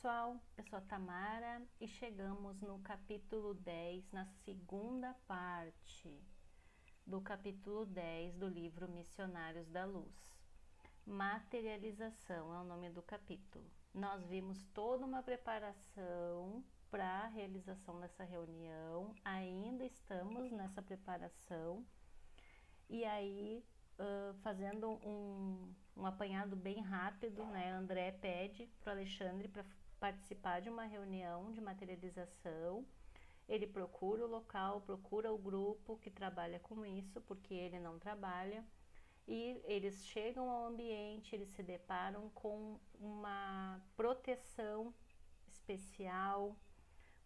Pessoal, eu sou a Tamara e chegamos no capítulo 10, na segunda parte do capítulo 10 do livro Missionários da Luz. Materialização é o nome do capítulo. Nós vimos toda uma preparação para a realização dessa reunião, ainda estamos nessa preparação e aí fazendo um apanhado bem rápido, né? André pede para o Alexandre para participar de uma reunião de materialização. Ele procura o local, procura o grupo que trabalha com isso, porque ele não trabalha. E eles chegam ao ambiente, eles se deparam com uma proteção especial,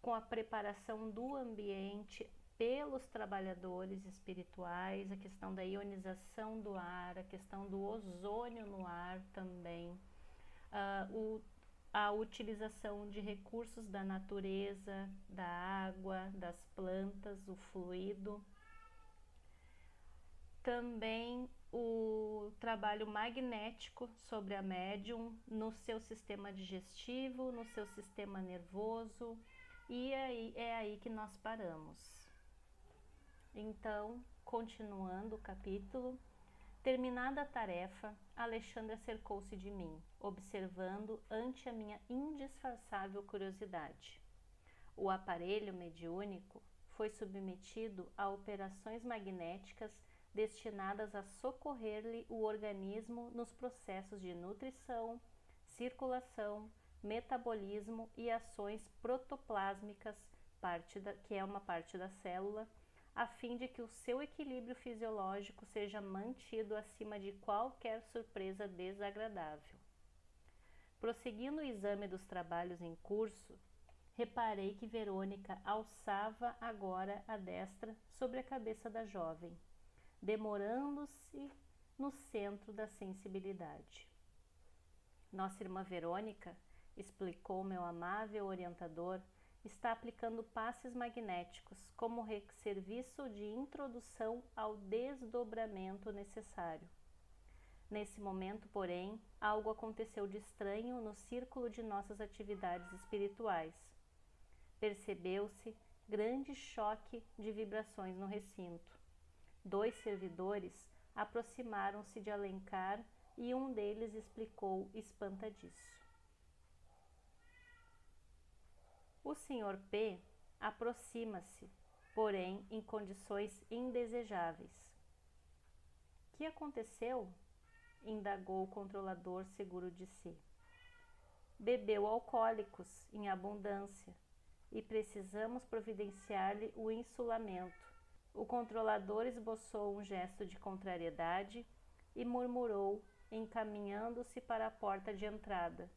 com a preparação do ambiente pelos trabalhadores espirituais, a questão da ionização do ar, a questão do ozônio no ar também, a utilização de recursos da natureza, da água, das plantas, o fluido. Também o trabalho magnético sobre a médium no seu sistema digestivo, no seu sistema nervoso, e é aí que nós paramos. Então, continuando o capítulo, terminada a tarefa, Alexandra cercou-se de mim, observando ante a minha indisfarçável curiosidade. O aparelho mediúnico foi submetido a operações magnéticas destinadas a socorrer-lhe o organismo nos processos de nutrição, circulação, metabolismo e ações protoplásmicas, que é uma parte da célula, a fim de que o seu equilíbrio fisiológico seja mantido acima de qualquer surpresa desagradável. Prosseguindo o exame dos trabalhos em curso, reparei que Verônica alçava agora a destra sobre a cabeça da jovem, demorando-se no centro da sensibilidade. Nossa irmã Verônica, explicou meu amável orientador, está aplicando passes magnéticos como serviço de introdução ao desdobramento necessário. Nesse momento, porém, algo aconteceu de estranho no círculo de nossas atividades espirituais. Percebeu-se grande choque de vibrações no recinto. 2 servidores aproximaram-se de Alencar e um deles explicou espantadiço. O Sr. P. aproxima-se, porém em condições indesejáveis. Que aconteceu? Indagou o controlador seguro de si. Bebeu alcoólicos em abundância e precisamos providenciar-lhe o insulamento. O controlador esboçou um gesto de contrariedade e murmurou, encaminhando-se para a porta de entrada.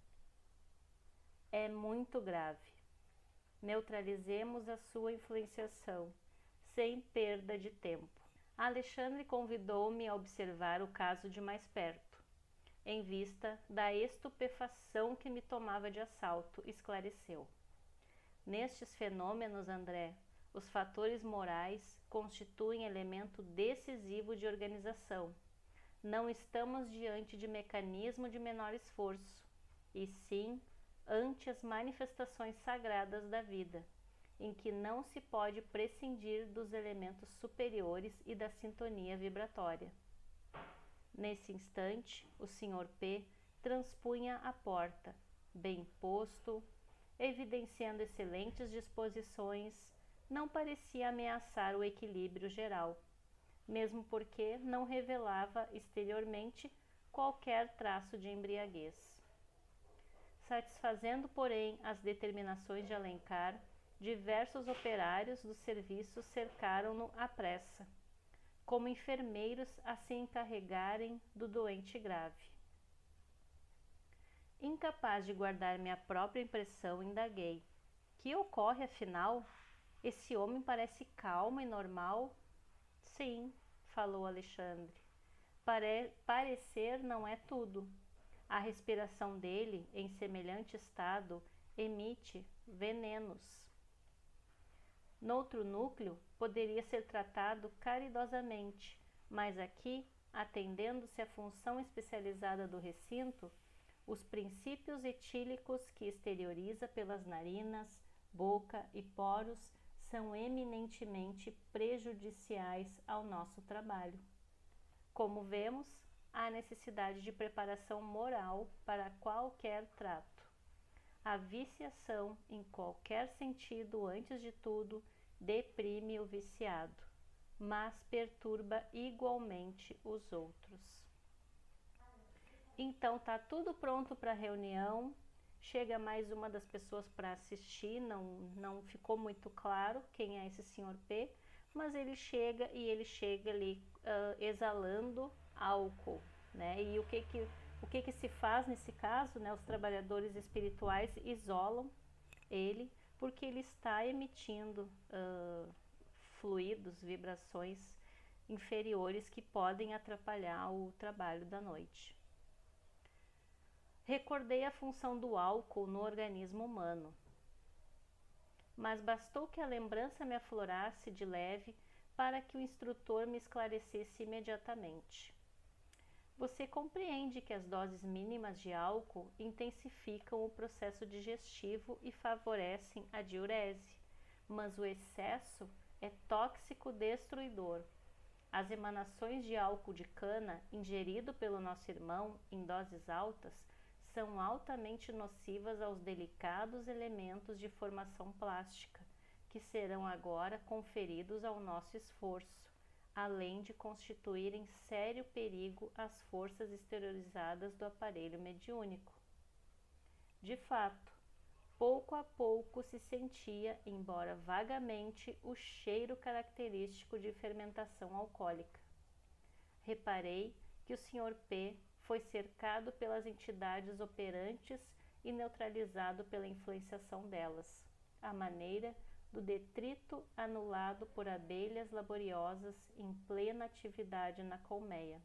É muito grave. Neutralizemos a sua influenciação, sem perda de tempo. Alexandre convidou-me a observar o caso de mais perto. Em vista da estupefação que me tomava de assalto, esclareceu. Nestes fenômenos, André, os fatores morais constituem elemento decisivo de organização. Não estamos diante de mecanismo de menor esforço, e sim ante as manifestações sagradas da vida, em que não se pode prescindir dos elementos superiores e da sintonia vibratória. Nesse instante, o Sr. P. transpunha a porta, bem posto, evidenciando excelentes disposições, não parecia ameaçar o equilíbrio geral, mesmo porque não revelava exteriormente qualquer traço de embriaguez. Satisfazendo, porém, as determinações de Alencar, diversos operários do serviço cercaram-no à pressa, como enfermeiros a se encarregarem do doente grave. Incapaz de guardar minha própria impressão, indaguei. Que ocorre, afinal? Esse homem parece calmo e normal? Sim, falou Alexandre. Parecer não é tudo. A respiração dele, em semelhante estado, emite venenos. Noutro núcleo, poderia ser tratado caridosamente, mas aqui, atendendo-se à função especializada do recinto, Os princípios etílicos que exterioriza pelas narinas, boca e poros são eminentemente prejudiciais ao nosso trabalho. Como vemos, há necessidade de preparação moral para qualquer trato. A viciação, em qualquer sentido, antes de tudo, deprime o viciado, mas perturba igualmente os outros. Então tá tudo pronto para a reunião. Chega mais uma das pessoas para assistir, não ficou muito claro quem é esse Sr. P, mas ele chega ali exalando álcool, né? E o que se faz nesse caso, né? Os trabalhadores espirituais isolam ele porque ele está emitindo fluidos, vibrações inferiores que podem atrapalhar o trabalho da noite. Recordei a função do álcool no organismo humano, mas bastou que a lembrança me aflorasse de leve para que o instrutor me esclarecesse imediatamente. Você compreende que as doses mínimas de álcool intensificam o processo digestivo e favorecem a diurese, mas o excesso é tóxico destruidor. As emanações de álcool de cana ingerido pelo nosso irmão em doses altas são altamente nocivas aos delicados elementos de formação plástica, que serão agora conferidos ao nosso esforço, além de constituírem sério perigo às forças exteriorizadas do aparelho mediúnico. De fato, pouco a pouco se sentia, embora vagamente, o cheiro característico de fermentação alcoólica. Reparei que o Sr. P foi cercado pelas entidades operantes e neutralizado pela influenciação delas, à maneira do detrito anulado por abelhas laboriosas em plena atividade na colmeia.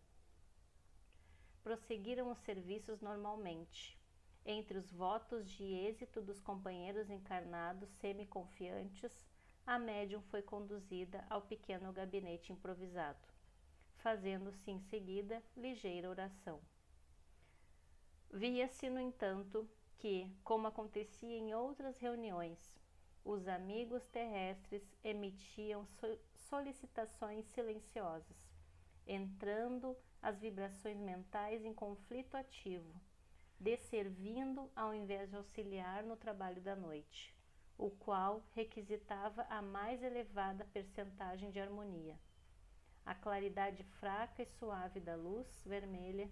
Prosseguiram os serviços normalmente. Entre os votos de êxito dos companheiros encarnados semi-confiantes, a médium foi conduzida ao pequeno gabinete improvisado, fazendo-se em seguida ligeira oração. Via-se, no entanto, que, como acontecia em outras reuniões, os amigos terrestres emitiam solicitações silenciosas, entrando as vibrações mentais em conflito ativo, desservindo ao invés de auxiliar no trabalho da noite, o qual requisitava a mais elevada percentagem de harmonia. A claridade fraca e suave da luz vermelha,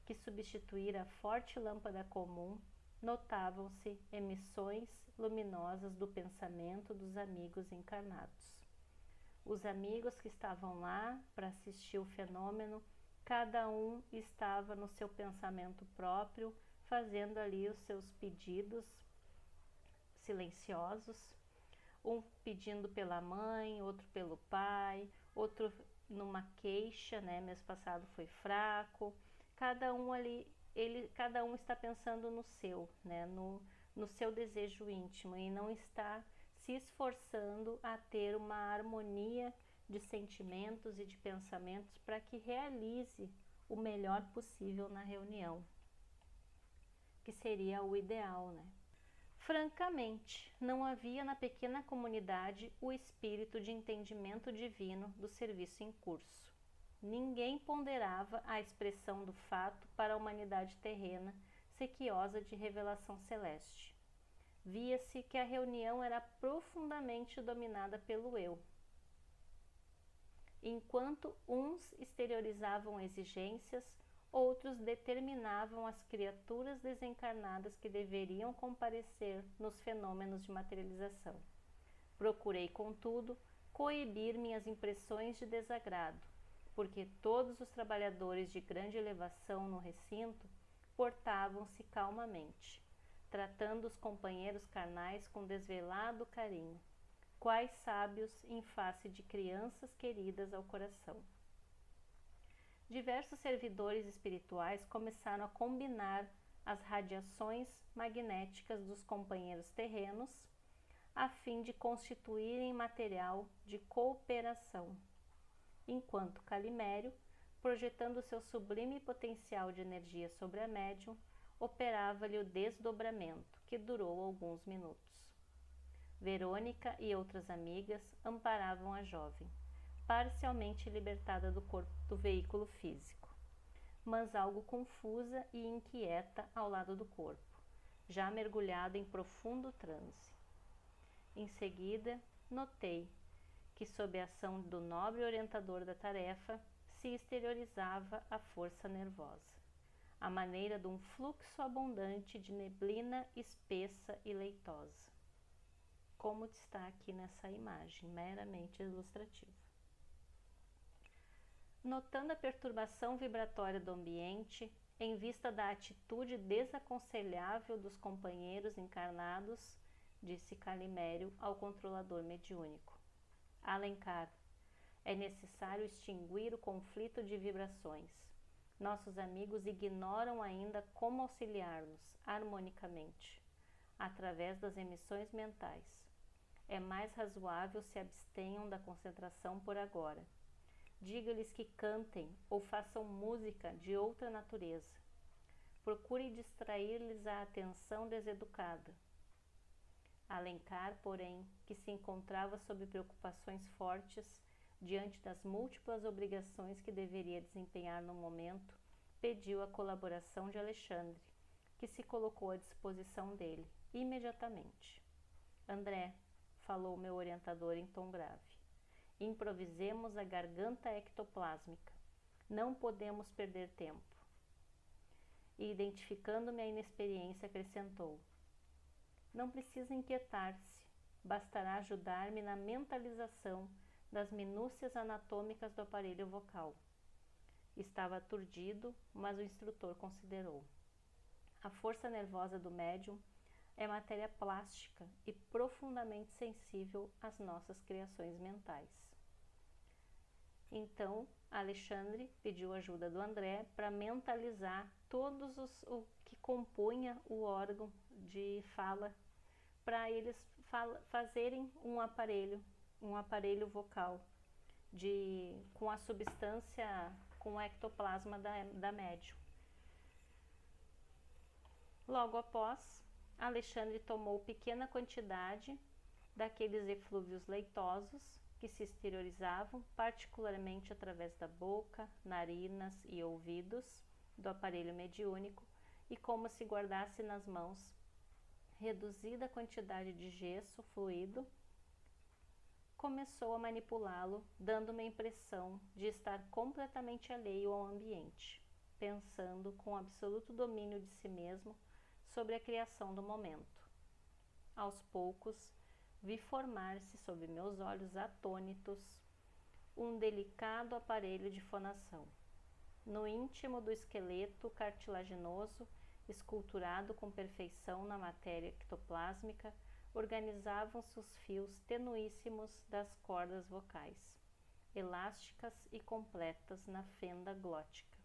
que substituíra a forte lâmpada comum, notavam-se emissões luminosas do pensamento dos amigos encarnados. Os amigos que estavam lá para assistir o fenômeno, cada um estava no seu pensamento próprio, fazendo ali os seus pedidos silenciosos, um pedindo pela mãe, outro pelo pai, outro numa queixa, né? Mês passado foi fraco. Cada um ali, cada um está pensando no seu, né? No seu desejo íntimo e não está se esforçando a ter uma harmonia de sentimentos e de pensamentos para que realize o melhor possível na reunião, que seria o ideal, né? Francamente, não havia na pequena comunidade o espírito de entendimento divino do serviço em curso. Ninguém ponderava a expressão do fato para a humanidade terrena, sequiosa de revelação celeste. Via-se que a reunião era profundamente dominada pelo eu. Enquanto uns exteriorizavam exigências, outros determinavam as criaturas desencarnadas que deveriam comparecer nos fenômenos de materialização. Procurei, contudo, coibir minhas impressões de desagrado, porque todos os trabalhadores de grande elevação no recinto portavam-se calmamente, tratando os companheiros carnais com desvelado carinho, quais sábios em face de crianças queridas ao coração. Diversos servidores espirituais começaram a combinar as radiações magnéticas dos companheiros terrenos a fim de constituírem material de cooperação, enquanto Calimério, projetando seu sublime potencial de energia sobre a médium, operava-lhe o desdobramento, que durou alguns minutos. Verônica e outras amigas amparavam a jovem, parcialmente libertada do corpo do veículo físico, mas algo confusa e inquieta ao lado do corpo, já mergulhada em profundo transe. Em seguida, notei que, sob a ação do nobre orientador da tarefa, se exteriorizava a força nervosa, à maneira de um fluxo abundante de neblina espessa e leitosa, como está aqui nessa imagem, meramente ilustrativa. Notando a perturbação vibratória do ambiente, em vista da atitude desaconselhável dos companheiros encarnados, disse Calimério ao controlador mediúnico: Alencar, é necessário extinguir o conflito de vibrações. Nossos amigos ignoram ainda como auxiliar-nos harmonicamente, através das emissões mentais. É mais razoável se abstenham da concentração por agora. Diga-lhes que cantem ou façam música de outra natureza. Procure distrair-lhes a atenção deseducada. Alencar, porém, que se encontrava sob preocupações fortes diante das múltiplas obrigações que deveria desempenhar no momento, pediu a colaboração de Alexandre, que se colocou à disposição dele imediatamente. André, falou meu orientador em tom grave, improvisemos a garganta ectoplásmica. Não podemos perder tempo. E, identificando-me a inexperiência, acrescentou: não precisa inquietar-se, bastará ajudar-me na mentalização das minúcias anatômicas do aparelho vocal. Estava aturdido, mas o instrutor considerou. A força nervosa do médium é matéria plástica e profundamente sensível às nossas criações mentais. Então, Alexandre pediu ajuda do André para mentalizar o que compunha o órgão de fala, para eles fazerem um aparelho vocal com a substância, com o ectoplasma da médium. Logo após, Alexandre tomou pequena quantidade daqueles eflúvios leitosos que se exteriorizavam particularmente através da boca, narinas e ouvidos do aparelho mediúnico, e como se guardasse nas mãos reduzida quantidade de gesso fluido, começou a manipulá-lo, dando-me a impressão de estar completamente alheio ao ambiente, pensando com absoluto domínio de si mesmo sobre a criação do momento. Aos poucos, vi formar-se sob meus olhos atônitos um delicado aparelho de fonação. No íntimo do esqueleto cartilaginoso, esculturado com perfeição na matéria ectoplásmica, organizavam-se os fios tenuíssimos das cordas vocais, elásticas e completas na fenda glótica,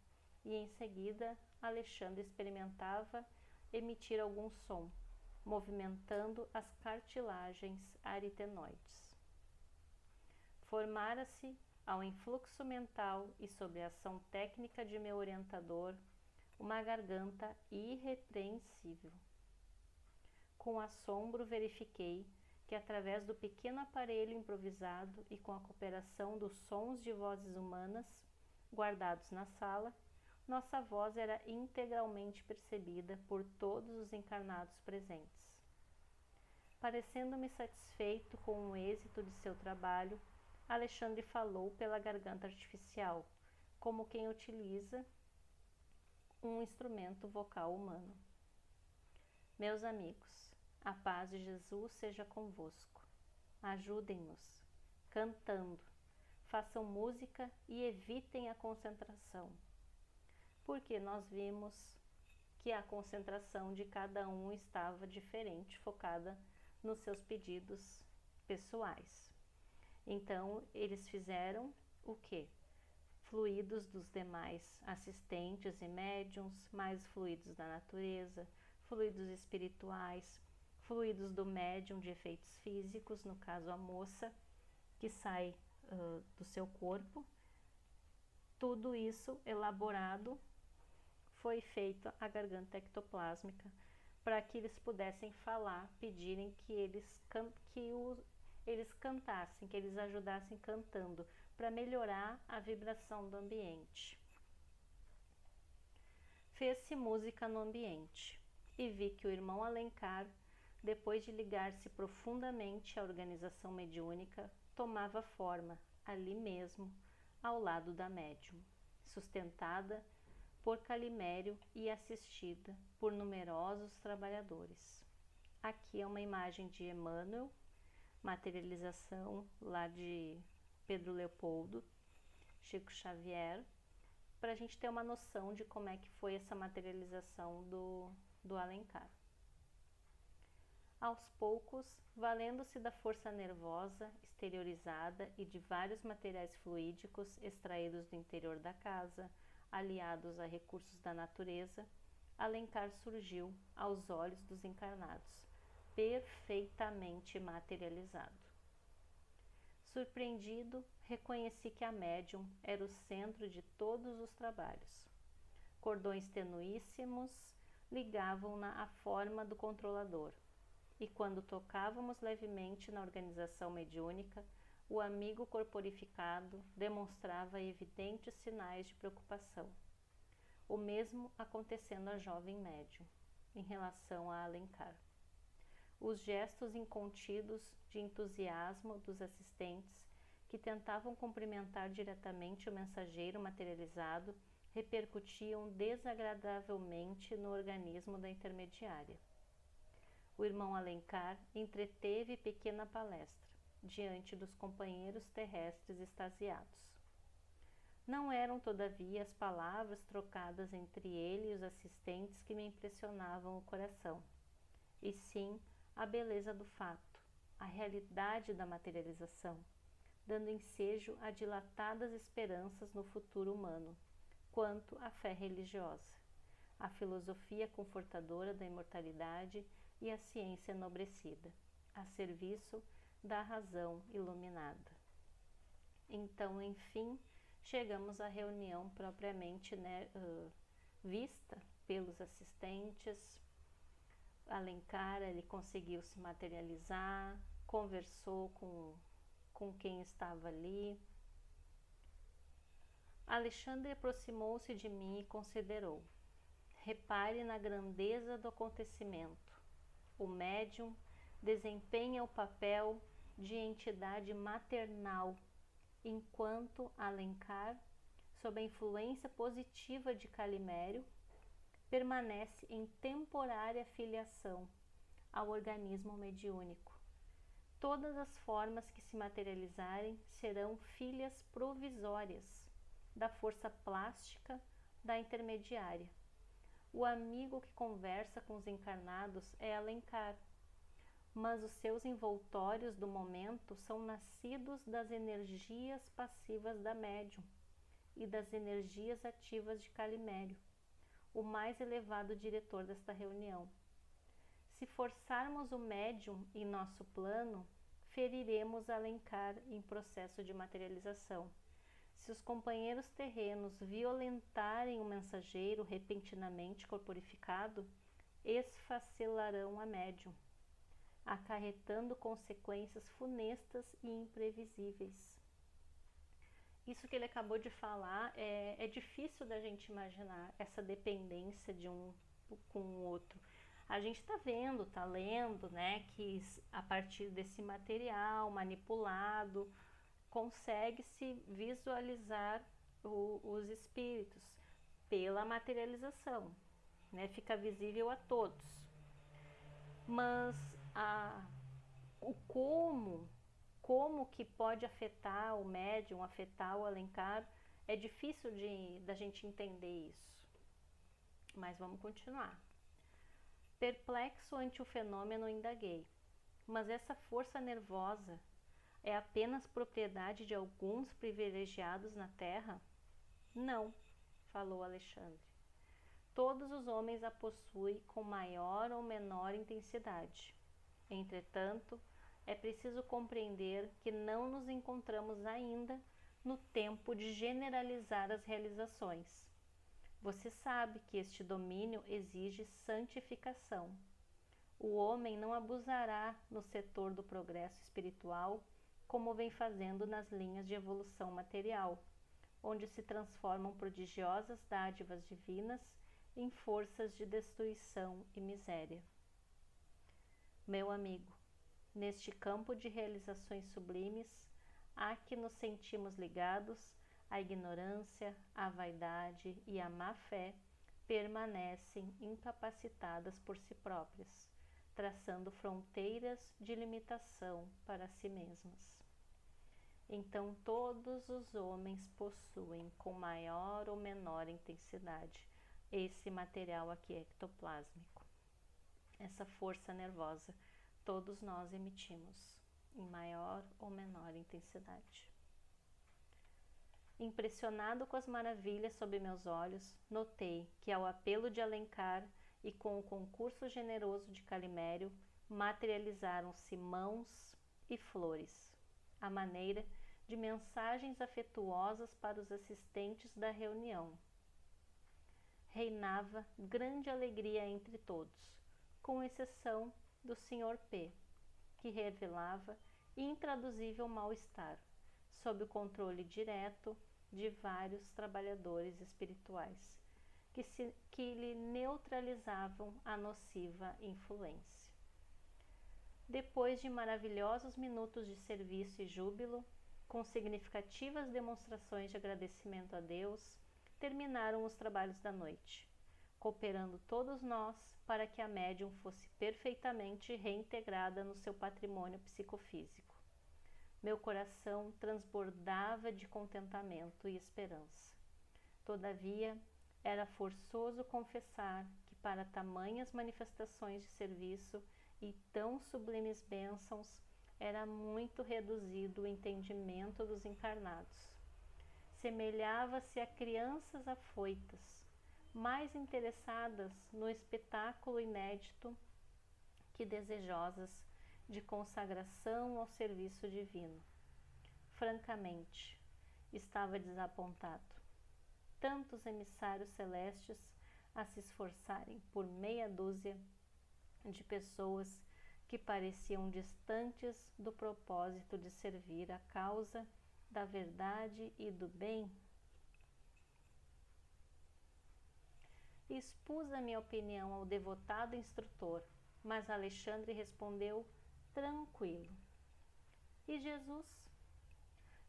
e em seguida Alexandre experimentava emitir algum som, movimentando as cartilagens aritenoides. Formara-se, ao influxo mental e sob a ação técnica de meu orientador, uma garganta irrepreensível. Com assombro verifiquei que, através do pequeno aparelho improvisado e com a cooperação dos sons de vozes humanas guardados na sala, nossa voz era integralmente percebida por todos os encarnados presentes. Parecendo-me satisfeito com o êxito de seu trabalho, Alexandre falou pela garganta artificial, como quem utiliza um instrumento vocal humano. Meus amigos, a paz de Jesus seja convosco. Ajudem-nos, cantando, façam música e evitem a concentração, porque nós vimos que a concentração de cada um estava diferente, focada nos seus pedidos pessoais. Então, eles fizeram o quê? Fluidos dos demais assistentes e médiums, mais fluidos da natureza, fluidos espirituais, fluidos do médium de efeitos físicos, no caso a moça, que sai do seu corpo. Tudo isso elaborado foi feita a garganta ectoplásmica para que eles pudessem falar, pedirem que eles cantassem, que eles ajudassem cantando, para melhorar a vibração do ambiente. Fez-se música no ambiente e vi que o irmão Alencar, depois de ligar-se profundamente à organização mediúnica, tomava forma, ali mesmo, ao lado da médium, sustentada por Calimério e assistida por numerosos trabalhadores. Aqui é uma imagem de Emmanuel, materialização lá de Pedro Leopoldo, Chico Xavier, para a gente ter uma noção de como é que foi essa materialização do Alencar. Aos poucos, valendo-se da força nervosa exteriorizada e de vários materiais fluídicos extraídos do interior da casa, aliados a recursos da natureza, Alencar surgiu aos olhos dos encarnados, perfeitamente materializado. Surpreendido, reconheci que a médium era o centro de todos os trabalhos. Cordões tenuíssimos ligavam-na à forma do controlador, e quando tocávamos levemente na organização mediúnica, o amigo corporificado demonstrava evidentes sinais de preocupação. O mesmo acontecendo à jovem médium, em relação a Alencar. Os gestos incontidos de entusiasmo dos assistentes, que tentavam cumprimentar diretamente o mensageiro materializado, repercutiam desagradavelmente no organismo da intermediária. O irmão Alencar entreteve pequena palestra, diante dos companheiros terrestres extasiados. Não eram, todavia, as palavras trocadas entre ele e os assistentes que me impressionavam o coração, e sim a beleza do fato, a realidade da materialização, dando ensejo a dilatadas esperanças no futuro humano, quanto à fé religiosa, a filosofia confortadora da imortalidade e a ciência enobrecida, a serviço da razão iluminada. Então, enfim, chegamos à reunião propriamente vista pelos assistentes. Alencar, ele conseguiu se materializar, conversou com quem estava ali. Alexandre aproximou-se de mim e considerou: repare na grandeza do acontecimento. O médium desempenha o papel de entidade maternal, enquanto Alencar, sob a influência positiva de Calimério, permanece em temporária filiação ao organismo mediúnico. Todas as formas que se materializarem serão filhas provisórias da força plástica da intermediária. O amigo que conversa com os encarnados é Alencar, mas os seus envoltórios do momento são nascidos das energias passivas da médium e das energias ativas de Calimério, o mais elevado diretor desta reunião. Se forçarmos o médium em nosso plano, feriremos Alencar em processo de materialização. Se os companheiros terrenos violentarem o mensageiro repentinamente corporificado, esfacelarão a médium, acarretando consequências funestas e imprevisíveis. Isso que ele acabou de falar é difícil da gente imaginar, essa dependência de um com o outro. A gente está vendo, está lendo, né, que a partir desse material manipulado, consegue-se visualizar os espíritos pela materialização, né, fica visível a todos. Mas o como que pode afetar o médium, afetar o Alencar, é difícil da gente entender isso. Mas vamos continuar. Perplexo ante o fenômeno, indaguei: mas essa força nervosa é apenas propriedade de alguns privilegiados na Terra? Não, falou Alexandre. Todos os homens a possuem com maior ou menor intensidade. Entretanto, é preciso compreender que não nos encontramos ainda no tempo de generalizar as realizações. Você sabe que este domínio exige santificação. O homem não abusará no setor do progresso espiritual como vem fazendo nas linhas de evolução material, onde se transformam prodigiosas dádivas divinas em forças de destruição e miséria. Meu amigo, neste campo de realizações sublimes, há que nos sentimos ligados, a ignorância, a vaidade e a má-fé permanecem incapacitadas por si próprias, traçando fronteiras de limitação para si mesmas. Então todos os homens possuem, com maior ou menor intensidade, esse material aqui ectoplásmico. Essa força nervosa todos nós emitimos, em maior ou menor intensidade. Impressionado com as maravilhas sob meus olhos, notei que ao apelo de Alencar e com o concurso generoso de Calimério, materializaram-se mãos e flores, à maneira de mensagens afetuosas para os assistentes da reunião. Reinava grande alegria entre todos, com exceção do Sr. P., que revelava intraduzível mal-estar, sob o controle direto de vários trabalhadores espirituais, que lhe neutralizavam a nociva influência. Depois de maravilhosos minutos de serviço e júbilo, com significativas demonstrações de agradecimento a Deus, terminaram os trabalhos da noite, cooperando todos nós para que a médium fosse perfeitamente reintegrada no seu patrimônio psicofísico. Meu coração transbordava de contentamento e esperança. Todavia, era forçoso confessar que para tamanhas manifestações de serviço e tão sublimes bênçãos era muito reduzido o entendimento dos encarnados. Semelhava-se a crianças afoitas, mais interessadas no espetáculo inédito que desejosas de consagração ao serviço divino. Francamente, estava desapontado. Tantos emissários celestes a se esforçarem por meia dúzia de pessoas que pareciam distantes do propósito de servir a causa da verdade e do bem. Expus a minha opinião ao devotado instrutor, mas Alexandre respondeu tranquilo. E Jesus?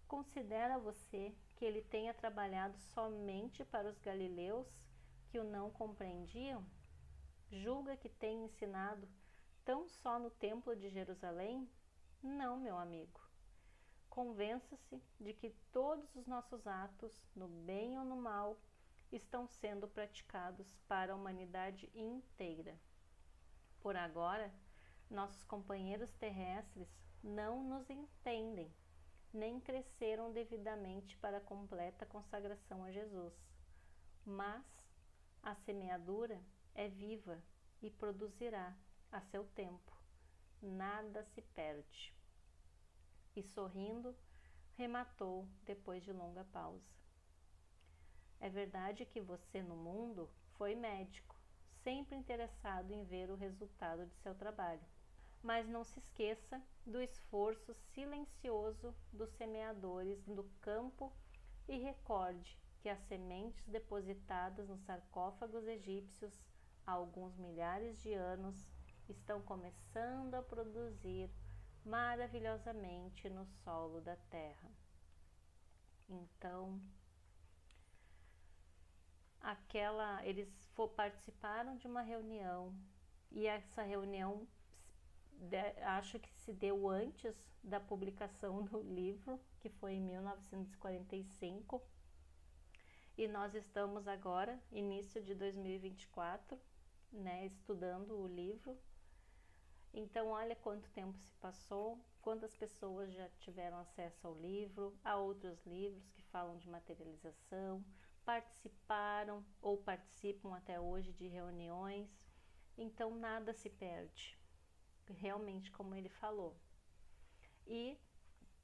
Considera você que ele tenha trabalhado somente para os galileus que o não compreendiam? Julga que tenha ensinado tão só no templo de Jerusalém? Não, meu amigo. Convença-se de que todos os nossos atos, no bem ou no mal, estão sendo praticados para a humanidade inteira. Por agora, nossos companheiros terrestres não nos entendem, nem cresceram devidamente para a completa consagração a Jesus. Mas a semeadura é viva e produzirá a seu tempo. Nada se perde. E sorrindo, rematou depois de longa pausa. É verdade que você no mundo foi médico, sempre interessado em ver o resultado de seu trabalho. Mas não se esqueça do esforço silencioso dos semeadores do campo e recorde que as sementes depositadas nos sarcófagos egípcios há alguns milhares de anos estão começando a produzir maravilhosamente no solo da terra. Então, eles participaram de uma reunião, e essa reunião acho que se deu antes da publicação do livro, que foi em 1945, e nós estamos agora, início de 2024, estudando o livro. Então, olha quanto tempo se passou, quantas pessoas já tiveram acesso ao livro, a outros livros que falam de materialização, participaram ou participam até hoje de reuniões. Então, nada se perde, realmente, como ele falou. E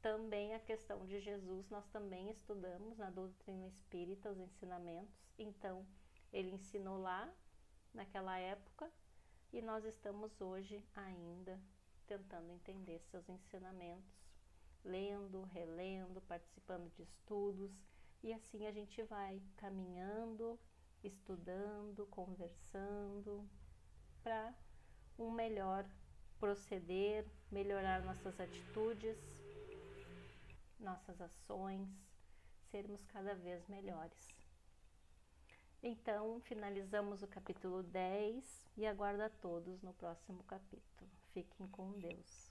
também a questão de Jesus, nós também estudamos na doutrina espírita os ensinamentos. Então, Ele ensinou lá, naquela época, e nós estamos hoje ainda tentando entender seus ensinamentos, lendo, relendo, participando de estudos, e assim a gente vai caminhando, estudando, conversando, para um melhor proceder, melhorar nossas atitudes, nossas ações, sermos cada vez melhores. Então, finalizamos o capítulo 10 e aguardo a todos no próximo capítulo. Fiquem com Deus.